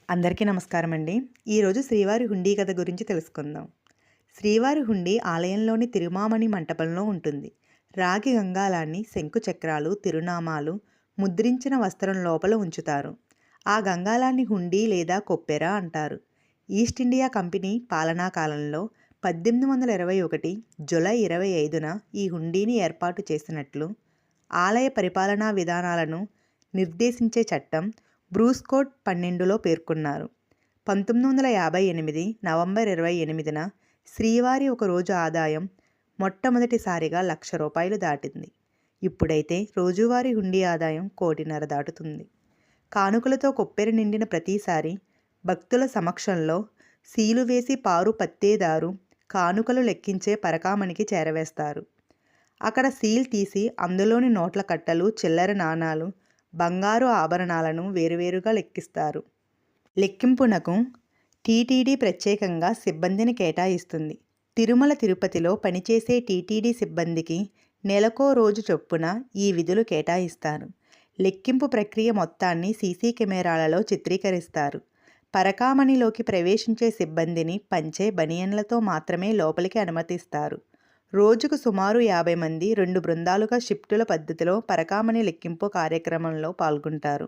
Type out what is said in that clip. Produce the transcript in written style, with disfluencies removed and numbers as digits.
అందరికీ నమస్కారం అండి. ఈరోజు శ్రీవారి హుండీ కథ గురించి తెలుసుకుందాం. శ్రీవారి హుండీ ఆలయంలోని తిరుమామణి మంటపంలో ఉంటుంది. రాగి గంగాళాన్ని, శంకు చక్రాలు, తిరునామాలు ముద్రించిన వస్త్రం లోపల ఉంచుతారు. ఆ గంగాళాన్ని హుండీ లేదా కొప్పెర అంటారు. ఈస్ట్ ఇండియా కంపెనీ పాలనా కాలంలో 1821 జూలై 25న ఈ హుండీని ఏర్పాటు చేసినట్లు ఆలయ పరిపాలనా విధానాలను నిర్దేశించే చట్టం బ్రూస్ కోడ్ 12లో పేర్కొన్నారు. 1958 నవంబర్ 28న శ్రీవారి ఒకరోజు ఆదాయం మొట్టమొదటిసారిగా ₹1,00,000 దాటింది. ఇప్పుడైతే రోజువారీ హుండీ ఆదాయం 1,50,00,000 దాటుతుంది. కానుకలతో కొప్పెర నిండిన ప్రతిసారి భక్తుల సమక్షంలో సీలు వేసి పారు పత్తేదారు కానుకలు లెక్కించే పరకామణికి చేరవేస్తారు. అక్కడ సీల్ తీసి అందులోని నోట్ల కట్టలు, చిల్లర నాణాలు, బంగారు ఆభరణాలను వేరువేరుగా లెక్కిస్తారు. లెక్కింపునకు టీటీడీ ప్రత్యేకంగా సిబ్బందిని కేటాయిస్తుంది. తిరుమల తిరుపతిలో పనిచేసే టీటీడీ సిబ్బందికి నెలకో రోజు చొప్పున ఈ విధులు కేటాయిస్తారు. లెక్కింపు ప్రక్రియ మొత్తాన్ని సీసీ కెమెరాలలో చిత్రీకరిస్తారు. పరకామణిలోకి ప్రవేశించే సిబ్బందిని పంచె, బనియన్లతో మాత్రమే లోపలికి అనుమతిస్తారు. రోజుకు సుమారు 50 మంది 2 బృందాలుగా షిఫ్టుల పద్ధతిలో పరకామణి లెక్కింపు కార్యక్రమంలో పాల్గొంటారు.